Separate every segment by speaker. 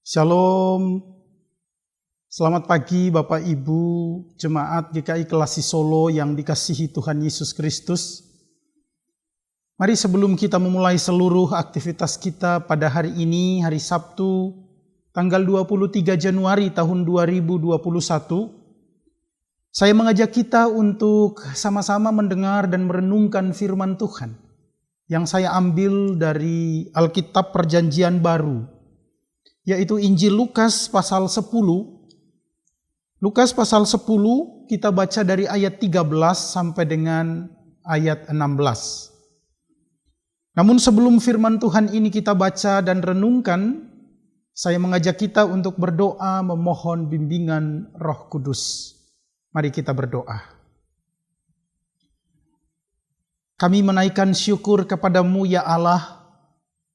Speaker 1: Shalom, selamat pagi Bapak Ibu Jemaat GKI Kelasi Solo yang dikasihi Tuhan Yesus Kristus. Mari sebelum kita memulai seluruh aktivitas kita pada hari ini, hari Sabtu, tanggal 23 Januari tahun 2021, saya mengajak kita untuk sama-sama mendengar dan merenungkan firman Tuhan yang saya ambil dari Alkitab Perjanjian Baru, yaitu Injil Lukas pasal 10. Lukas pasal 10 kita baca dari ayat 13 sampai dengan ayat 16. Namun sebelum firman Tuhan ini kita baca dan renungkan, saya mengajak kita untuk berdoa memohon bimbingan Roh Kudus. Mari kita berdoa. Kami menaikkan syukur kepadamu ya Allah,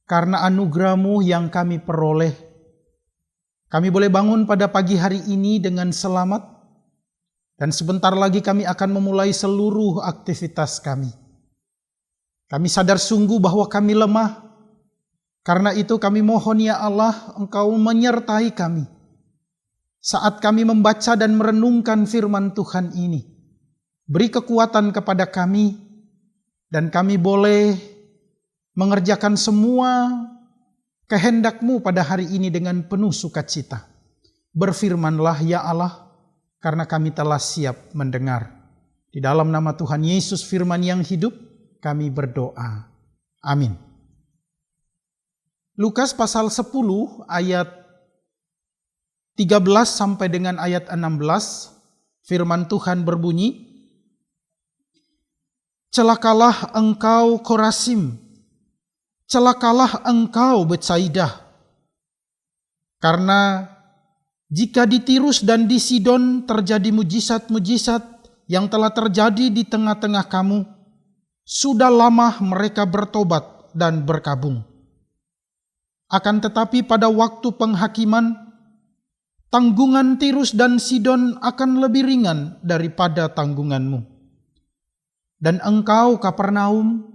Speaker 1: karena anugerah-Mu yang kami peroleh. Kami boleh bangun pada pagi hari ini dengan selamat, dan sebentar lagi kami akan memulai seluruh aktivitas kami. Kami sadar sungguh bahwa kami lemah, karena itu kami mohon ya Allah, Engkau menyertai kami saat kami membaca dan merenungkan firman Tuhan ini. Beri kekuatan kepada kami, dan kami boleh mengerjakan semua kehendak-Mu pada hari ini dengan penuh sukacita. Berfirmanlah ya Allah, karena kami telah siap mendengar. Di dalam nama Tuhan Yesus firman yang hidup, kami berdoa. Amin. Lukas pasal 10 ayat 13 sampai dengan ayat 16, firman Tuhan berbunyi, "Celakalah engkau Korazim, celakalah engkau Betsaidah, karena jika di Tirus dan di Sidon terjadi mujizat-mujizat yang telah terjadi di tengah-tengah kamu, sudah lama mereka bertobat dan berkabung. Akan tetapi pada waktu penghakiman, tanggungan Tirus dan Sidon akan lebih ringan daripada tanggunganmu. Dan engkau Kapernaum,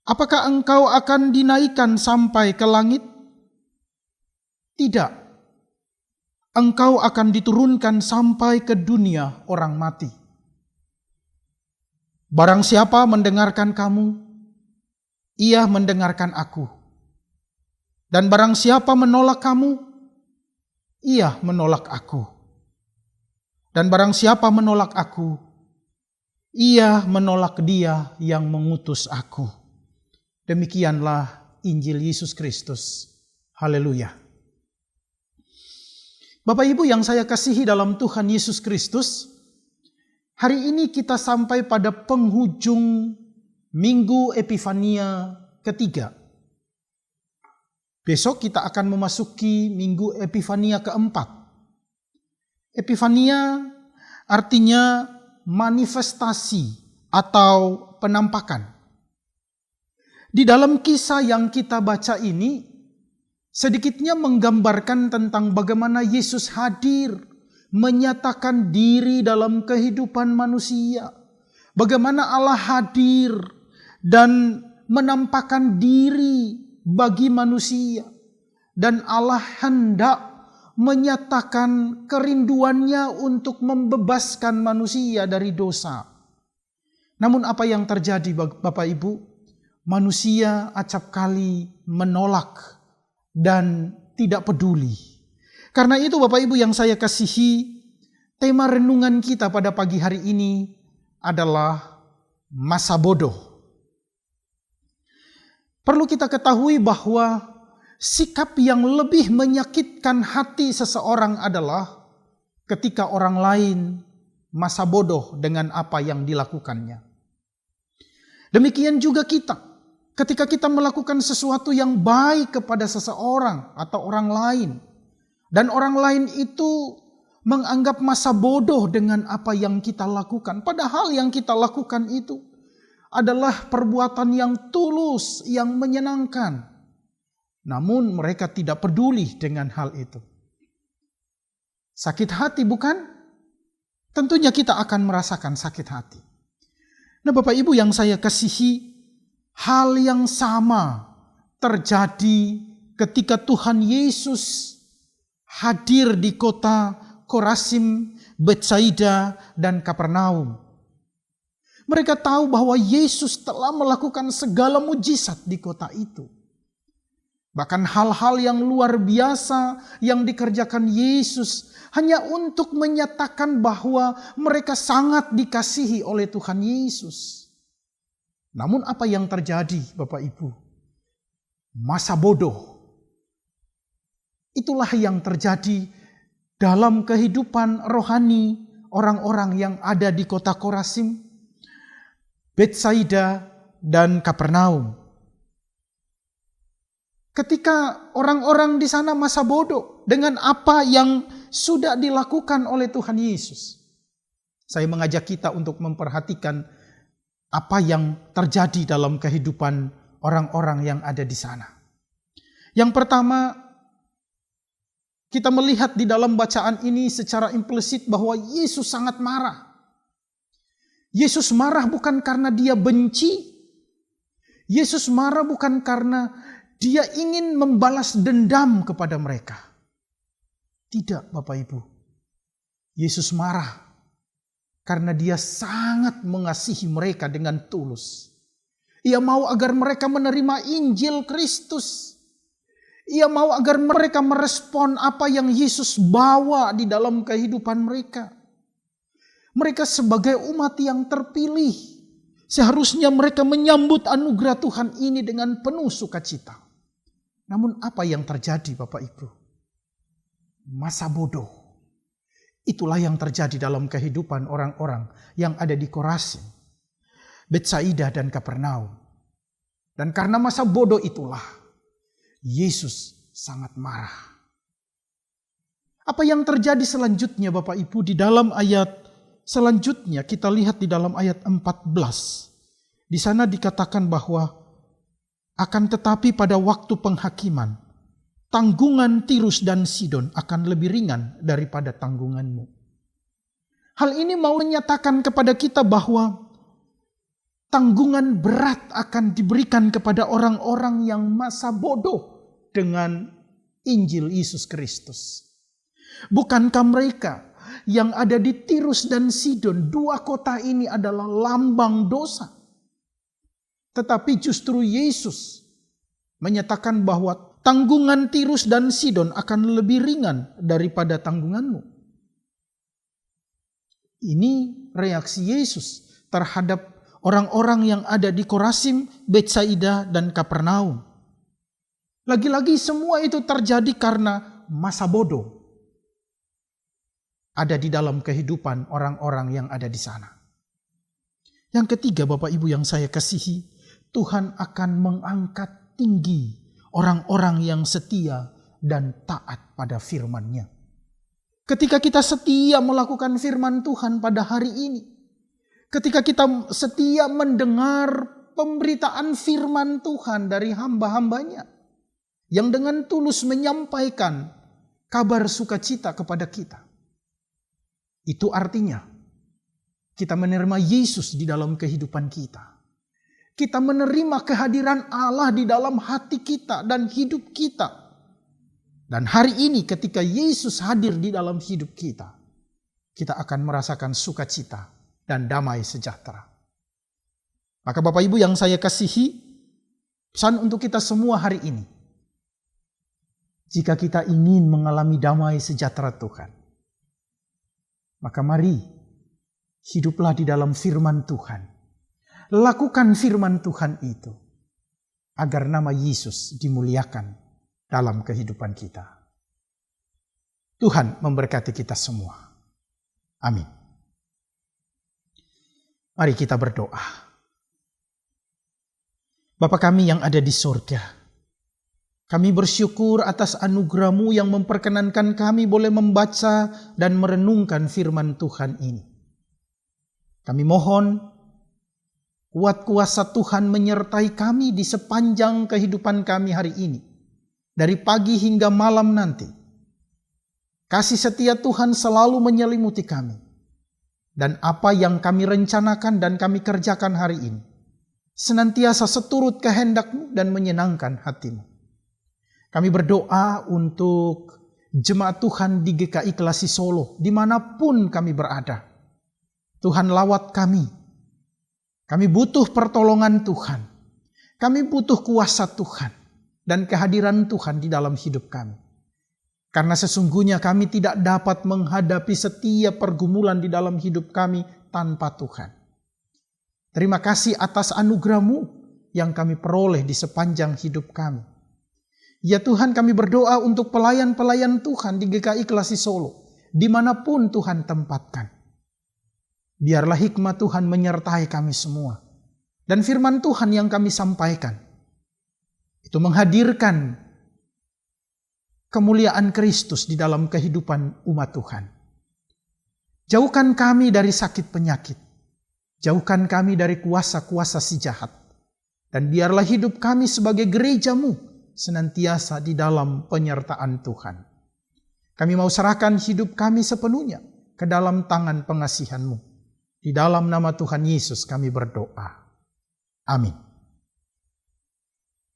Speaker 1: apakah engkau akan dinaikkan sampai ke langit? Tidak. Engkau akan diturunkan sampai ke dunia orang mati. Barang siapa mendengarkan kamu, ia mendengarkan aku. Dan barang siapa menolak kamu, ia menolak aku. Dan barang siapa menolak aku, ia menolak Dia yang mengutus aku." Demikianlah Injil Yesus Kristus. Haleluya. Bapak Ibu yang saya kasihi dalam Tuhan Yesus Kristus, hari ini kita sampai pada penghujung Minggu Epifania ketiga. Besok kita akan memasuki Minggu Epifania keempat. Epifania artinya manifestasi atau penampakan. Di dalam kisah yang kita baca ini, sedikitnya menggambarkan tentang bagaimana Yesus hadir, menyatakan diri dalam kehidupan manusia. Bagaimana Allah hadir dan menampakkan diri bagi manusia. Dan Allah hendak menyatakan kerinduannya untuk membebaskan manusia dari dosa. Namun apa yang terjadi Bapak Ibu? Manusia acap kali menolak dan tidak peduli. Karena itu Bapak Ibu yang saya kasihi, tema renungan kita pada pagi hari ini adalah masa bodoh. Perlu kita ketahui bahwa sikap yang lebih menyakitkan hati seseorang adalah ketika orang lain masa bodoh dengan apa yang dilakukannya. Demikian juga kita. Ketika kita melakukan sesuatu yang baik kepada seseorang atau orang lain, dan orang lain itu menganggap masa bodoh dengan apa yang kita lakukan, padahal yang kita lakukan itu adalah perbuatan yang tulus, yang menyenangkan. Namun mereka tidak peduli dengan hal itu. Sakit hati bukan? Tentunya kita akan merasakan sakit hati. Nah Bapak Ibu yang saya kasihi, hal yang sama terjadi ketika Tuhan Yesus hadir di kota Korasim, Betsaida, dan Kapernaum. Mereka tahu bahwa Yesus telah melakukan segala mujizat di kota itu. Bahkan hal-hal yang luar biasa yang dikerjakan Yesus hanya untuk menyatakan bahwa mereka sangat dikasihi oleh Tuhan Yesus. Namun apa yang terjadi, Bapak Ibu? Masa bodoh. Itulah yang terjadi dalam kehidupan rohani orang-orang yang ada di kota Korasim, Betsaida, dan Kapernaum. Ketika orang-orang di sana masa bodoh dengan apa yang sudah dilakukan oleh Tuhan Yesus. Saya mengajak kita untuk memperhatikan apa yang terjadi dalam kehidupan orang-orang yang ada di sana. Yang pertama, kita melihat di dalam bacaan ini secara implisit bahwa Yesus sangat marah. Yesus marah bukan karena dia benci. Yesus marah bukan karena dia ingin membalas dendam kepada mereka. Tidak, Bapak Ibu. Yesus marah karena dia sangat mengasihi mereka dengan tulus. Ia mau agar mereka menerima Injil Kristus. Ia mau agar mereka merespon apa yang Yesus bawa di dalam kehidupan mereka. Mereka sebagai umat yang terpilih, seharusnya mereka menyambut anugerah Tuhan ini dengan penuh sukacita. Namun apa yang terjadi, Bapak Ibu? Masa bodoh. Itulah yang terjadi dalam kehidupan orang-orang yang ada di Korasim, Betsaida, dan Kapernaum. Dan karena masa bodoh itulah Yesus sangat marah. Apa yang terjadi selanjutnya, Bapak Ibu? Di dalam ayat selanjutnya kita lihat di dalam ayat 14. Di sana dikatakan bahwa akan tetapi pada waktu penghakiman, tanggungan Tirus dan Sidon akan lebih ringan daripada tanggunganmu. Hal ini mau menyatakan kepada kita bahwa tanggungan berat akan diberikan kepada orang-orang yang masa bodoh dengan Injil Yesus Kristus. Bukankah mereka yang ada di Tirus dan Sidon, dua kota ini adalah lambang dosa? Tetapi justru Yesus menyatakan bahwa tanggungan Tirus dan Sidon akan lebih ringan daripada tanggunganmu. Ini reaksi Yesus terhadap orang-orang yang ada di Korasim, Betsaida, dan Kapernaum. Lagi-lagi semua itu terjadi karena masa bodoh ada di dalam kehidupan orang-orang yang ada di sana. Yang ketiga, Bapak Ibu yang saya kasihi, Tuhan akan mengangkat tinggi orang-orang yang setia dan taat pada firman-Nya. Ketika kita setia melakukan firman Tuhan pada hari ini, ketika kita setia mendengar pemberitaan firman Tuhan dari hamba-hambanya, yang dengan tulus menyampaikan kabar sukacita kepada kita, itu artinya kita menerima Yesus di dalam kehidupan kita. Kita menerima kehadiran Allah di dalam hati kita dan hidup kita. Dan hari ini ketika Yesus hadir di dalam hidup kita, kita akan merasakan sukacita dan damai sejahtera. Maka Bapak Ibu yang saya kasihi, pesan untuk kita semua hari ini. Jika kita ingin mengalami damai sejahtera Tuhan, maka mari hiduplah di dalam firman Tuhan. Lakukan firman Tuhan itu agar nama Yesus dimuliakan dalam kehidupan kita. Tuhan memberkati kita semua. Amin. Mari kita berdoa. Bapa kami yang ada di surga, kami bersyukur atas anugerah-Mu yang memperkenankan kami boleh membaca dan merenungkan firman Tuhan ini. Kami mohon kuat kuasa Tuhan menyertai kami di sepanjang kehidupan kami hari ini. Dari pagi hingga malam nanti. Kasih setia Tuhan selalu menyelimuti kami. Dan apa yang kami rencanakan dan kami kerjakan hari ini, senantiasa seturut kehendak-Mu dan menyenangkan hati-Mu. Kami berdoa untuk jemaat Tuhan di GKI Kelasi Solo, dimanapun kami berada. Tuhan lawat kami. Kami butuh pertolongan Tuhan. Kami butuh kuasa Tuhan dan kehadiran Tuhan di dalam hidup kami. Karena sesungguhnya kami tidak dapat menghadapi setiap pergumulan di dalam hidup kami tanpa Tuhan. Terima kasih atas anugerah-Mu yang kami peroleh di sepanjang hidup kami. Ya Tuhan, kami berdoa untuk pelayan-pelayan Tuhan di GKI Kelasi Solo, dimanapun Tuhan tempatkan. Biarlah hikmat Tuhan menyertai kami semua. Dan firman Tuhan yang kami sampaikan, itu menghadirkan kemuliaan Kristus di dalam kehidupan umat Tuhan. Jauhkan kami dari sakit penyakit. Jauhkan kami dari kuasa-kuasa si jahat. Dan biarlah hidup kami sebagai gereja-Mu senantiasa di dalam penyertaan Tuhan. Kami mau serahkan hidup kami sepenuhnya ke dalam tangan pengasihan-Mu. Di dalam nama Tuhan Yesus kami berdoa. Amin.